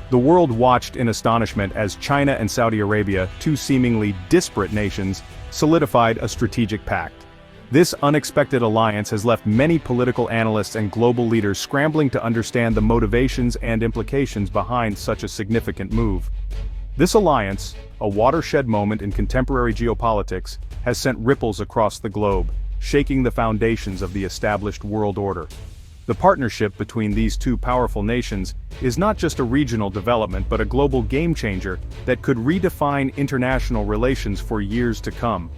The world watched in astonishment as China and Saudi Arabia, two seemingly disparate nations, solidified a strategic pact. This unexpected alliance has left many political analysts and global leaders scrambling to understand the motivations and implications behind such a significant move. This alliance, a watershed moment in contemporary geopolitics, has sent ripples across the globe, shaking the foundations of the established world order. The partnership between these two powerful nations is not just a regional development but a global game-changer that could redefine international relations for years to come.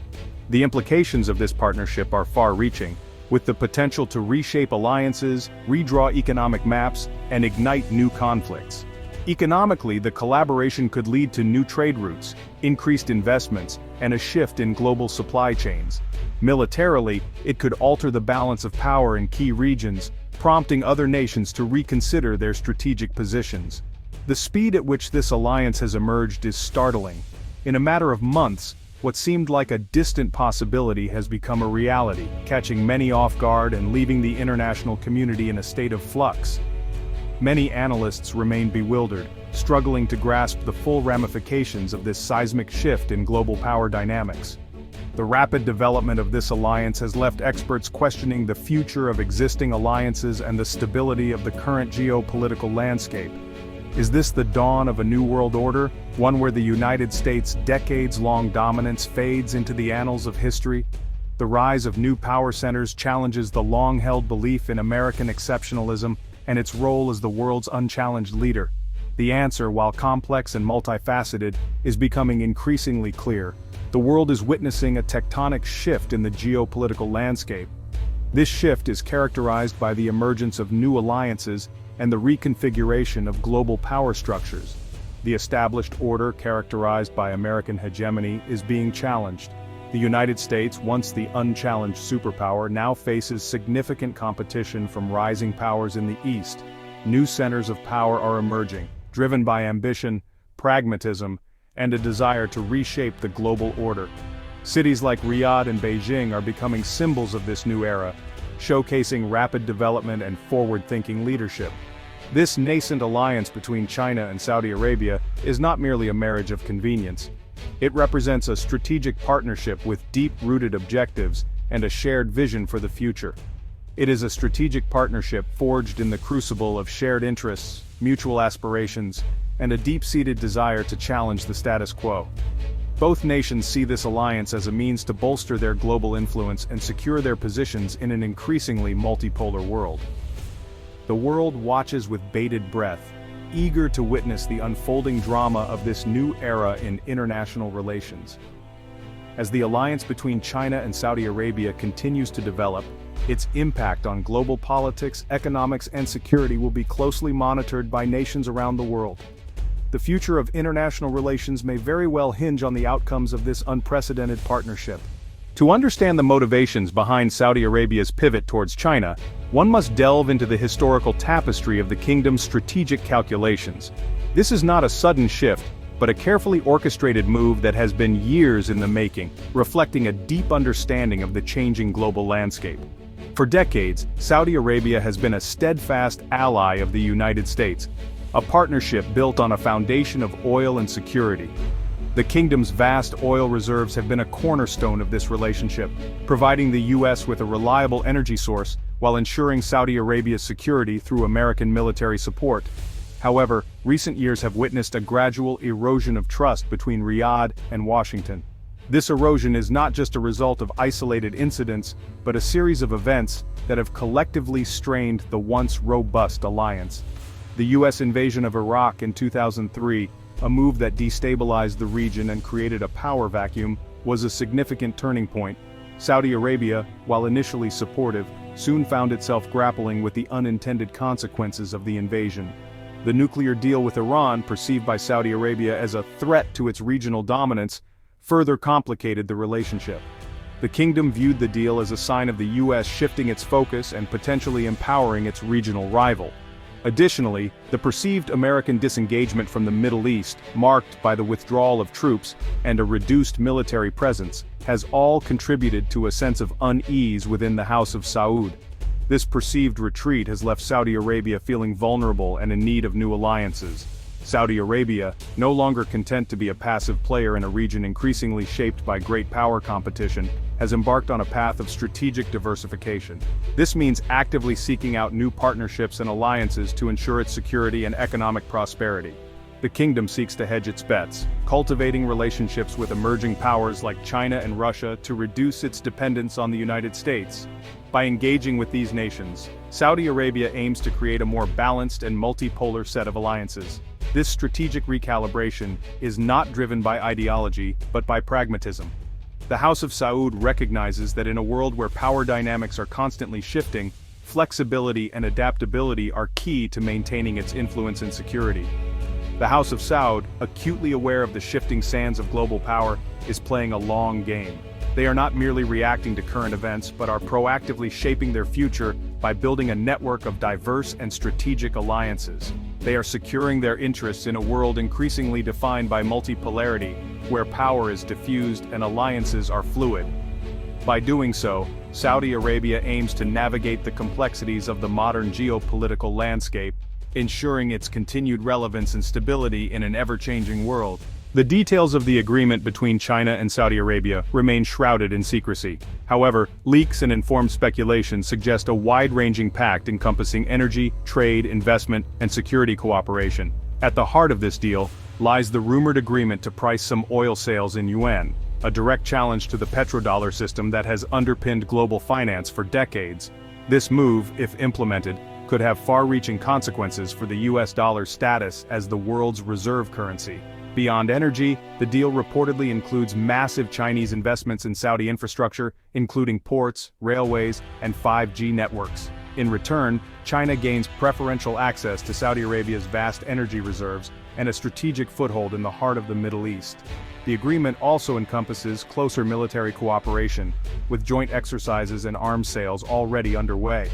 The implications of this partnership are far-reaching, with the potential to reshape alliances, redraw economic maps, and ignite new conflicts. Economically, the collaboration could lead to new trade routes, increased investments, and a shift in global supply chains. Militarily, it could alter the balance of power in key regions, prompting other nations to reconsider their strategic positions. The speed at which this alliance has emerged is startling. In a matter of months, what seemed like a distant possibility has become a reality, catching many off guard and leaving the international community in a state of flux. Many analysts remain bewildered, struggling to grasp the full ramifications of this seismic shift in global power dynamics. The rapid development of this alliance has left experts questioning the future of existing alliances and the stability of the current geopolitical landscape. Is this the dawn of a new world order, one where the United States' decades-long dominance fades into the annals of history? The rise of new power centers challenges the long-held belief in American exceptionalism and its role as the world's unchallenged leader. The answer, while complex and multifaceted, is becoming increasingly clear. The world is witnessing a tectonic shift in the geopolitical landscape. This shift is characterized by the emergence of new alliances and the reconfiguration of global power structures. The established order, characterized by American hegemony, is being challenged. The United States, once the unchallenged superpower, now faces significant competition from rising powers in the East. New centers of power are emerging, driven by ambition, pragmatism, and a desire to reshape the global order. Cities like Riyadh and Beijing are becoming symbols of this new era, showcasing rapid development and forward-thinking leadership. This nascent alliance between China and Saudi Arabia is not merely a marriage of convenience. It represents a strategic partnership with deep-rooted objectives and a shared vision for the future. It is a strategic partnership forged in the crucible of shared interests, mutual aspirations, and a deep-seated desire to challenge the status quo. Both nations see this alliance as a means to bolster their global influence and secure their positions in an increasingly multipolar world. The world watches with bated breath, eager to witness the unfolding drama of this new era in international relations. As the alliance between China and Saudi Arabia continues to develop, its impact on global politics, economics, and security will be closely monitored by nations around the world. The future of international relations may very well hinge on the outcomes of this unprecedented partnership. To understand the motivations behind Saudi Arabia's pivot towards China, one must delve into the historical tapestry of the kingdom's strategic calculations. This is not a sudden shift, but a carefully orchestrated move that has been years in the making, reflecting a deep understanding of the changing global landscape. For decades, Saudi Arabia has been a steadfast ally of the United States, a partnership built on a foundation of oil and security. The kingdom's vast oil reserves have been a cornerstone of this relationship, providing the U.S. with a reliable energy source while ensuring Saudi Arabia's security through American military support. However, recent years have witnessed a gradual erosion of trust between Riyadh and Washington. This erosion is not just a result of isolated incidents, but a series of events that have collectively strained the once robust alliance. The U.S. invasion of Iraq in 2003, a move that destabilized the region and created a power vacuum, was a significant turning point. Saudi Arabia, while initially supportive, soon found itself grappling with the unintended consequences of the invasion. The nuclear deal with Iran, perceived by Saudi Arabia as a threat to its regional dominance, further complicated the relationship. The kingdom viewed the deal as a sign of the U.S. shifting its focus and potentially empowering its regional rival. Additionally, the perceived American disengagement from the Middle East, marked by the withdrawal of troops and a reduced military presence, has all contributed to a sense of unease within the House of Saud. This perceived retreat has left Saudi Arabia feeling vulnerable and in need of new alliances. Saudi Arabia, no longer content to be a passive player in a region increasingly shaped by great power competition, has embarked on a path of strategic diversification. This means actively seeking out new partnerships and alliances to ensure its security and economic prosperity. The kingdom seeks to hedge its bets, cultivating relationships with emerging powers like China and Russia to reduce its dependence on the United States. By engaging with these nations, Saudi Arabia aims to create a more balanced and multipolar set of alliances. This strategic recalibration is not driven by ideology, but by pragmatism. The House of Saud recognizes that in a world where power dynamics are constantly shifting, flexibility and adaptability are key to maintaining its influence and security. The House of Saud, acutely aware of the shifting sands of global power, is playing a long game. They are not merely reacting to current events, but are proactively shaping their future by building a network of diverse and strategic alliances. They are securing their interests in a world increasingly defined by multipolarity, where power is diffused and alliances are fluid. By doing so, Saudi Arabia aims to navigate the complexities of the modern geopolitical landscape, ensuring its continued relevance and stability in an ever-changing world. The details of the agreement between China and Saudi Arabia remain shrouded in secrecy. However, leaks and informed speculation suggest a wide-ranging pact encompassing energy, trade, investment, and security cooperation. At the heart of this deal lies the rumored agreement to price some oil sales in yuan, a direct challenge to the petrodollar system that has underpinned global finance for decades. This move, if implemented, could have far-reaching consequences for the US dollar's status as the world's reserve currency. Beyond energy, the deal reportedly includes massive Chinese investments in Saudi infrastructure, including ports, railways, and 5G networks. In return, China gains preferential access to Saudi Arabia's vast energy reserves and a strategic foothold in the heart of the Middle East. The agreement also encompasses closer military cooperation, with joint exercises and arms sales already underway.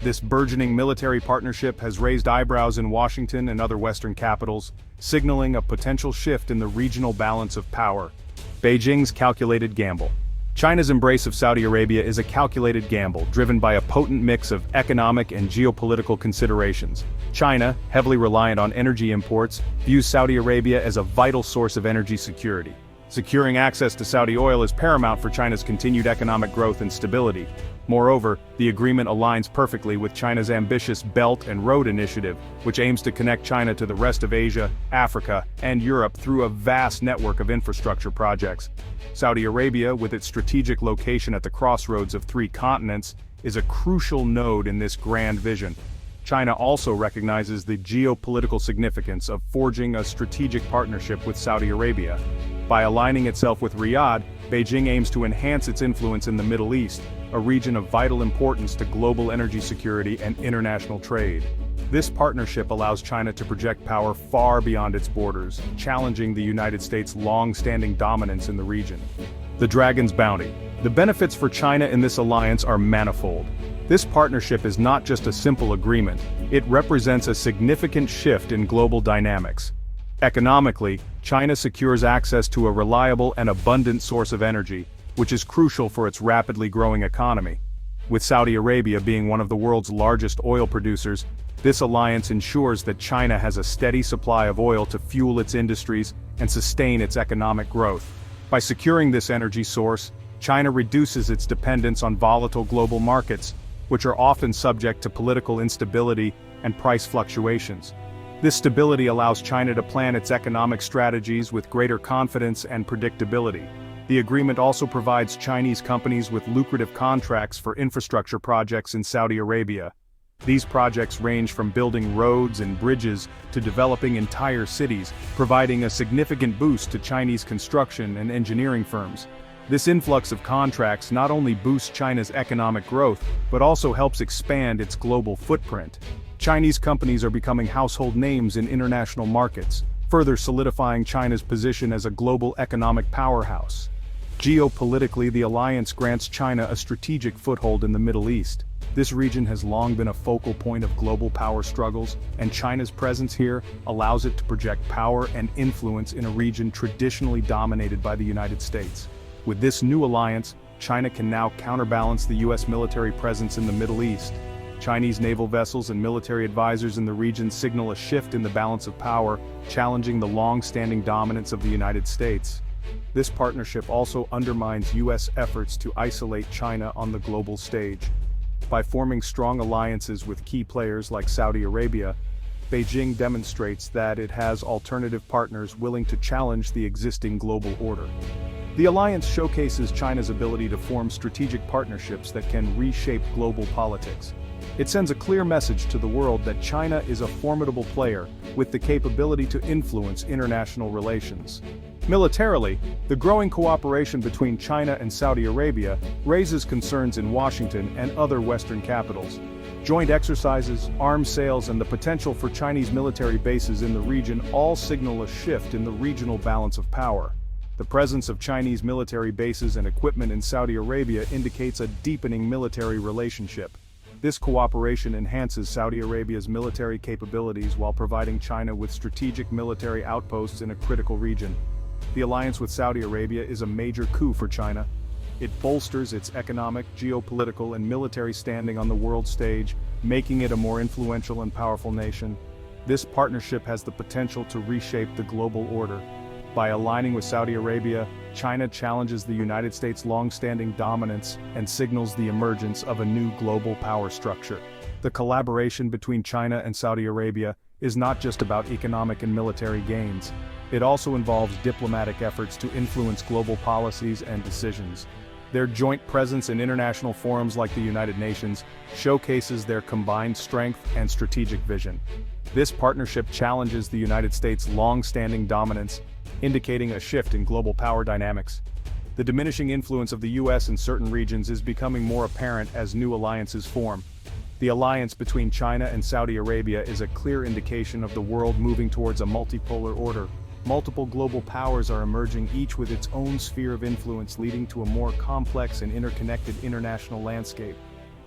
This burgeoning military partnership has raised eyebrows in Washington and other Western capitals, signaling a potential shift in the regional balance of power. Beijing's calculated gamble. China's embrace of Saudi Arabia is a calculated gamble driven by a potent mix of economic and geopolitical considerations. China, heavily reliant on energy imports, views Saudi Arabia as a vital source of energy security. Securing access to Saudi oil is paramount for China's continued economic growth and stability. Moreover, the agreement aligns perfectly with China's ambitious Belt and Road Initiative, which aims to connect China to the rest of Asia, Africa, and Europe through a vast network of infrastructure projects. Saudi Arabia, with its strategic location at the crossroads of three continents, is a crucial node in this grand vision. China also recognizes the geopolitical significance of forging a strategic partnership with Saudi Arabia. By aligning itself with Riyadh, Beijing aims to enhance its influence in the Middle East, a region of vital importance to global energy security and international trade. This partnership allows China to project power far beyond its borders, challenging the United States' long-standing dominance in the region. The Dragon's Bounty. The benefits for China in this alliance are manifold. This partnership is not just a simple agreement, it represents a significant shift in global dynamics. Economically, China secures access to a reliable and abundant source of energy, which is crucial for its rapidly growing economy. With Saudi Arabia being one of the world's largest oil producers, this alliance ensures that China has a steady supply of oil to fuel its industries and sustain its economic growth. By securing this energy source, China reduces its dependence on volatile global markets, which are often subject to political instability and price fluctuations. This stability allows China to plan its economic strategies with greater confidence and predictability. The agreement also provides Chinese companies with lucrative contracts for infrastructure projects in Saudi Arabia. These projects range from building roads and bridges to developing entire cities, providing a significant boost to Chinese construction and engineering firms. This influx of contracts not only boosts China's economic growth, but also helps expand its global footprint. Chinese companies are becoming household names in international markets, further solidifying China's position as a global economic powerhouse. Geopolitically, the alliance grants China a strategic foothold in the Middle East. This region has long been a focal point of global power struggles, and China's presence here allows it to project power and influence in a region traditionally dominated by the United States. With this new alliance, China can now counterbalance the US military presence in the Middle East. Chinese naval vessels and military advisors in the region signal a shift in the balance of power, challenging the long-standing dominance of the United States. This partnership also undermines U.S. efforts to isolate China on the global stage. By forming strong alliances with key players like Saudi Arabia, Beijing demonstrates that it has alternative partners willing to challenge the existing global order. The alliance showcases China's ability to form strategic partnerships that can reshape global politics. It sends a clear message to the world that China is a formidable player with the capability to influence international relations. Militarily, the growing cooperation between China and Saudi Arabia raises concerns in Washington and other Western capitals. Joint exercises, arms sales, and the potential for Chinese military bases in the region all signal a shift in the regional balance of power. The presence of Chinese military bases and equipment in Saudi Arabia indicates a deepening military relationship. This cooperation enhances Saudi Arabia's military capabilities while providing China with strategic military outposts in a critical region. The alliance with Saudi Arabia is a major coup for China. It bolsters its economic, geopolitical, and military standing on the world stage, making it a more influential and powerful nation. This partnership has the potential to reshape the global order. By aligning with Saudi Arabia, China challenges the United States' long-standing dominance and signals the emergence of a new global power structure. The collaboration between China and Saudi Arabia is not just about economic and military gains. It also involves diplomatic efforts to influence global policies and decisions. Their joint presence in international forums like the United Nations showcases their combined strength and strategic vision. This partnership challenges the United States' long-standing dominance, indicating a shift in global power dynamics. The diminishing influence of the U.S. in certain regions is becoming more apparent as new alliances form. The alliance between China and Saudi Arabia is a clear indication of the world moving towards a multipolar order. Multiple global powers are emerging, each with its own sphere of influence, leading to a more complex and interconnected international landscape.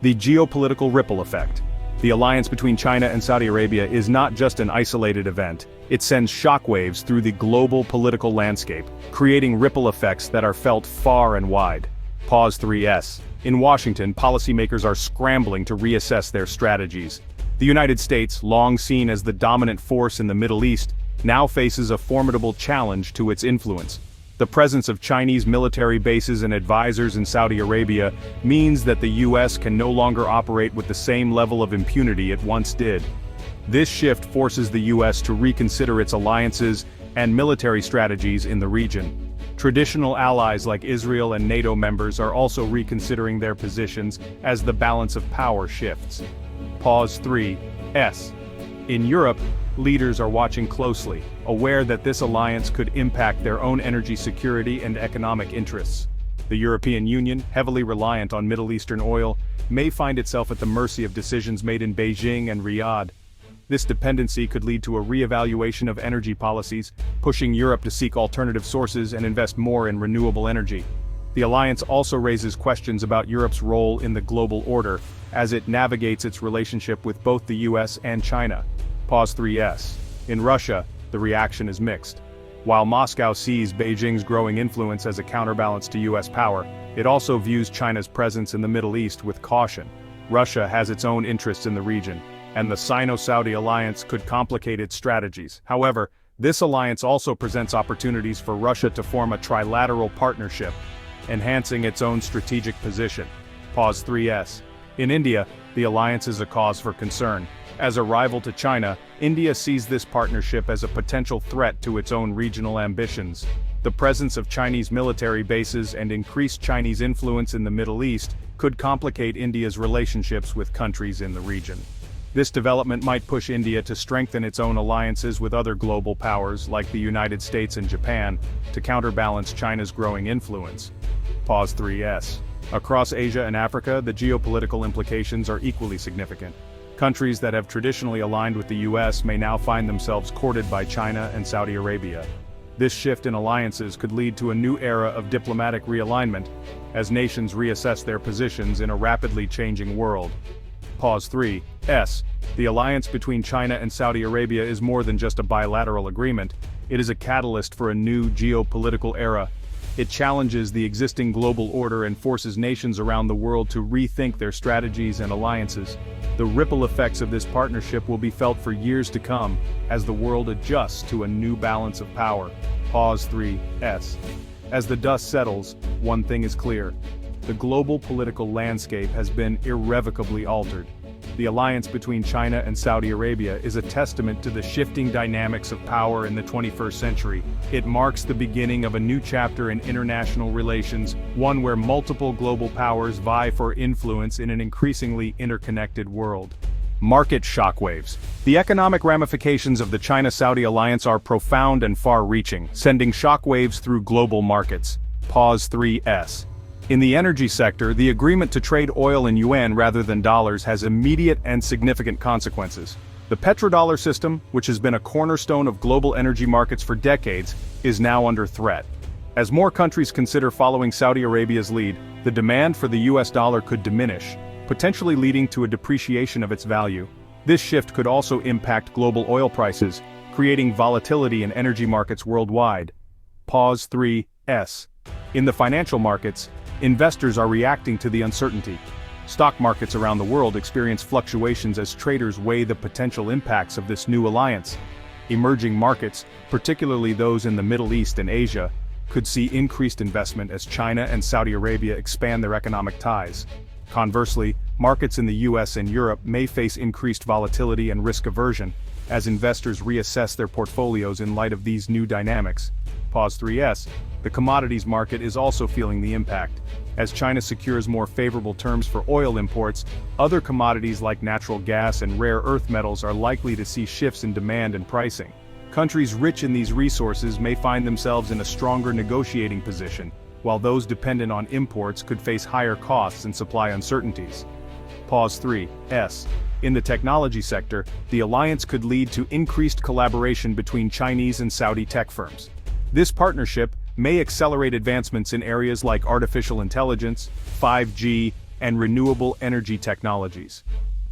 The geopolitical ripple effect. The alliance between China and Saudi Arabia is not just an isolated event. It sends shockwaves through the global political landscape, creating ripple effects that are felt far and wide. Pause 3S. In Washington, policymakers are scrambling to reassess their strategies. The United States, long seen as the dominant force in the Middle East, now faces a formidable challenge to its influence. The presence of Chinese military bases and advisors in Saudi Arabia means that the U.S. can no longer operate with the same level of impunity it once did. This shift forces the U.S. to reconsider its alliances and military strategies in the region. Traditional allies like Israel and NATO members are also reconsidering their positions as the balance of power shifts. Pause 3S. In Europe, leaders are watching closely, aware that this alliance could impact their own energy security and economic interests. The European Union, heavily reliant on Middle Eastern oil, may find itself at the mercy of decisions made in Beijing and Riyadh. This dependency could lead to a re-evaluation of energy policies, pushing Europe to seek alternative sources and invest more in renewable energy. The alliance also raises questions about Europe's role in the global order, as it navigates its relationship with both the US and China. Pause 3S. In Russia, the reaction is mixed. While Moscow sees Beijing's growing influence as a counterbalance to US power, it also views China's presence in the Middle East with caution. Russia has its own interests in the region, and the Sino-Saudi alliance could complicate its strategies. However, this alliance also presents opportunities for Russia to form a trilateral partnership, enhancing its own strategic position. Pause 3S. In India, the alliance is a cause for concern. As a rival to China, India sees this partnership as a potential threat to its own regional ambitions. The presence of Chinese military bases and increased Chinese influence in the Middle East could complicate India's relationships with countries in the region. This development might push India to strengthen its own alliances with other global powers like the United States and Japan to counterbalance China's growing influence. Pause 3S. Across Asia and Africa, the geopolitical implications are equally significant. Countries that have traditionally aligned with the US may now find themselves courted by China and Saudi Arabia. This shift in alliances could lead to a new era of diplomatic realignment, as nations reassess their positions in a rapidly changing world. Pause 3S. The alliance between China and Saudi Arabia is more than just a bilateral agreement. It is a catalyst for a new geopolitical era. It challenges the existing global order and forces nations around the world to rethink their strategies and alliances. The ripple effects of this partnership will be felt for years to come, as the world adjusts to a new balance of power. Pause 3S. As the dust settles, one thing is clear. The global political landscape has been irrevocably altered. The alliance between China and Saudi Arabia is a testament to the shifting dynamics of power in the 21st century. It marks the beginning of a new chapter in international relations, one where multiple global powers vie for influence in an increasingly interconnected world. Market shockwaves. The economic ramifications of the China-Saudi alliance are profound and far-reaching, sending shockwaves through global markets. Pause 3S. In the energy sector, the agreement to trade oil in yuan rather than dollars has immediate and significant consequences. The petrodollar system, which has been a cornerstone of global energy markets for decades, is now under threat. As more countries consider following Saudi Arabia's lead, the demand for the US dollar could diminish, potentially leading to a depreciation of its value. This shift could also impact global oil prices, creating volatility in energy markets worldwide. Pause 3S. In the financial markets, investors are reacting to the uncertainty. Stock markets around the world experience fluctuations as traders weigh the potential impacts of this new alliance. Emerging markets, particularly those in the Middle East and Asia, could see increased investment as China and Saudi Arabia expand their economic ties. Conversely, markets in the US and Europe may face increased volatility and risk aversion, as investors reassess their portfolios in light of these new dynamics. Pause 3S. The commodities market is also feeling the impact. As China secures more favorable terms for oil imports, other commodities like natural gas and rare earth metals are likely to see shifts in demand and pricing. Countries rich in these resources may find themselves in a stronger negotiating position, while those dependent on imports could face higher costs and supply uncertainties. Pause 3S. In the technology sector, the alliance could lead to increased collaboration between Chinese and Saudi tech firms. This partnership may accelerate advancements in areas like artificial intelligence, 5G, and renewable energy technologies.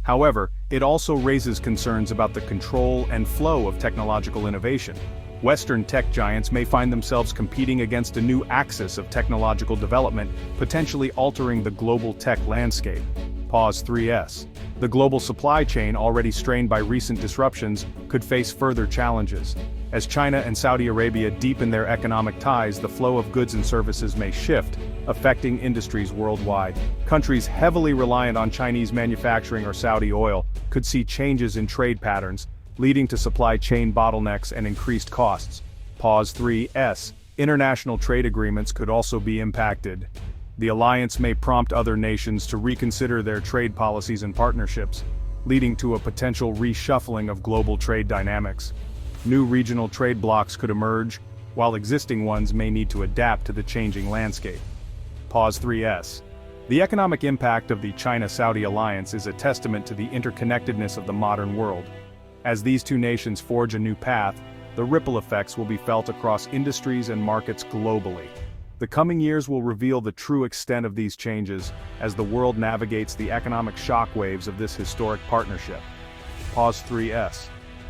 However, it also raises concerns about the control and flow of technological innovation. Western tech giants may find themselves competing against a new axis of technological development, potentially altering the global tech landscape. Pause 3S. The global supply chain, already strained by recent disruptions, could face further challenges. As China and Saudi Arabia deepen their economic ties, the flow of goods and services may shift, affecting industries worldwide. Countries heavily reliant on Chinese manufacturing or Saudi oil could see changes in trade patterns, leading to supply chain bottlenecks and increased costs. Pause 3S. International trade agreements could also be impacted. The alliance may prompt other nations to reconsider their trade policies and partnerships, leading to a potential reshuffling of global trade dynamics. New regional trade blocs could emerge, while existing ones may need to adapt to the changing landscape. Pause 3S. The economic impact of the China-Saudi alliance is a testament to the interconnectedness of the modern world. As these two nations forge a new path, the ripple effects will be felt across industries and markets globally. The coming years will reveal the true extent of these changes as the world navigates the economic shockwaves of this historic partnership. Pause 3S.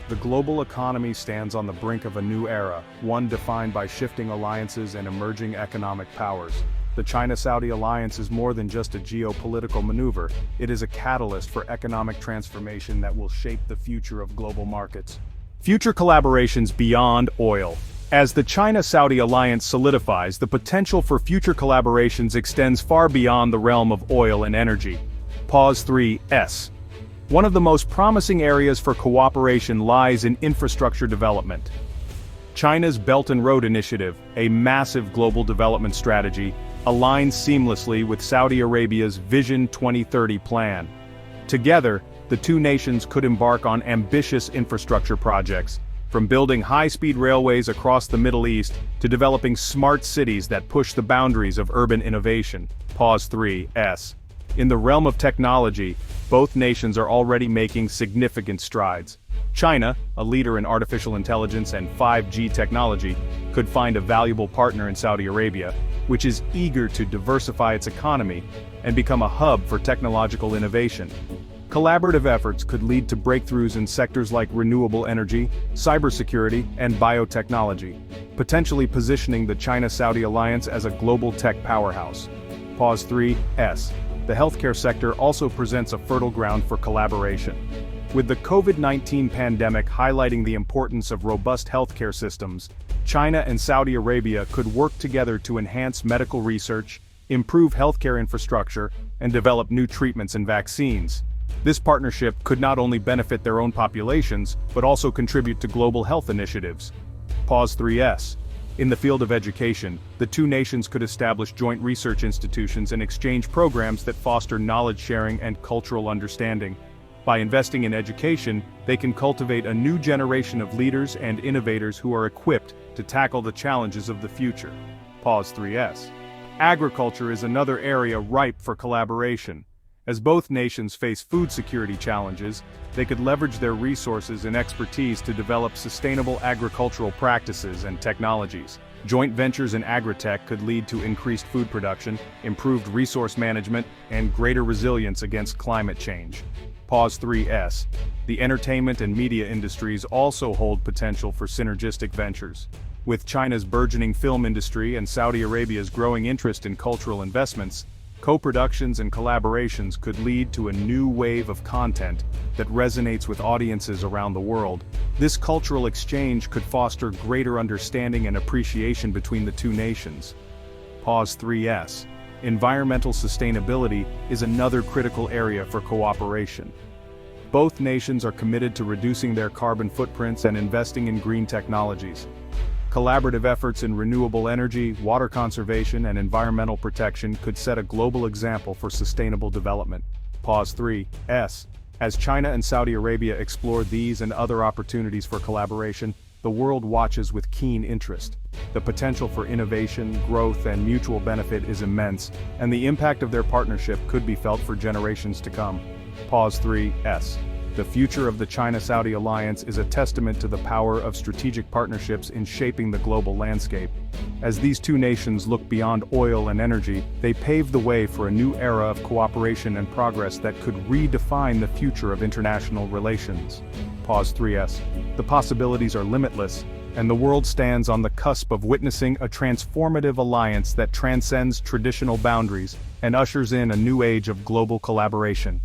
The global economy stands on the brink of a new era, one defined by shifting alliances and emerging economic powers. The China-Saudi alliance is more than just a geopolitical maneuver, it is a catalyst for economic transformation that will shape the future of global markets. Future collaborations beyond oil. As the China-Saudi alliance solidifies, the potential for future collaborations extends far beyond the realm of oil and energy. Pause 3S. One of the most promising areas for cooperation lies in infrastructure development. China's Belt and Road Initiative, a massive global development strategy, aligns seamlessly with Saudi Arabia's Vision 2030 plan. Together, the two nations could embark on ambitious infrastructure projects, from building high-speed railways across the Middle East to developing smart cities that push the boundaries of urban innovation. Pause 3S. In the realm of technology, both nations are already making significant strides. China, a leader in artificial intelligence and 5G technology, could find a valuable partner in Saudi Arabia, which is eager to diversify its economy and become a hub for technological innovation. Collaborative efforts could lead to breakthroughs in sectors like renewable energy, cybersecurity, and biotechnology, potentially positioning the China-Saudi alliance as a global tech powerhouse. Pause 3S. The healthcare sector also presents a fertile ground for collaboration. With the COVID-19 pandemic highlighting the importance of robust healthcare systems, China and Saudi Arabia could work together to enhance medical research, improve healthcare infrastructure, and develop new treatments and vaccines. This partnership could not only benefit their own populations, but also contribute to global health initiatives. Pause 3S. In the field of education, the two nations could establish joint research institutions and exchange programs that foster knowledge sharing and cultural understanding. By investing in education, they can cultivate a new generation of leaders and innovators who are equipped to tackle the challenges of the future. Pause 3S. Agriculture is another area ripe for collaboration. As both nations face food security challenges, they could leverage their resources and expertise to develop sustainable agricultural practices and technologies. Joint ventures in agritech could lead to increased food production, improved resource management, and greater resilience against climate change. Pause 3S. The entertainment and media industries also hold potential for synergistic ventures. With China's burgeoning film industry and Saudi Arabia's growing interest in cultural investments, co-productions and collaborations could lead to a new wave of content that resonates with audiences around the world. This cultural exchange could foster greater understanding and appreciation between the two nations. Pause 3S. Environmental sustainability is another critical area for cooperation. Both nations are committed to reducing their carbon footprints and investing in green technologies. Collaborative efforts in renewable energy, water conservation, and environmental protection could set a global example for sustainable development. Pause 3S. As China and Saudi Arabia explore these and other opportunities for collaboration, the world watches with keen interest. The potential for innovation, growth, and mutual benefit is immense, and the impact of their partnership could be felt for generations to come. Pause 3S. The future of the China-Saudi alliance is a testament to the power of strategic partnerships in shaping the global landscape. As these two nations look beyond oil and energy, they pave the way for a new era of cooperation and progress that could redefine the future of international relations. Pause 3S. The possibilities are limitless, and the world stands on the cusp of witnessing a transformative alliance that transcends traditional boundaries and ushers in a new age of global collaboration.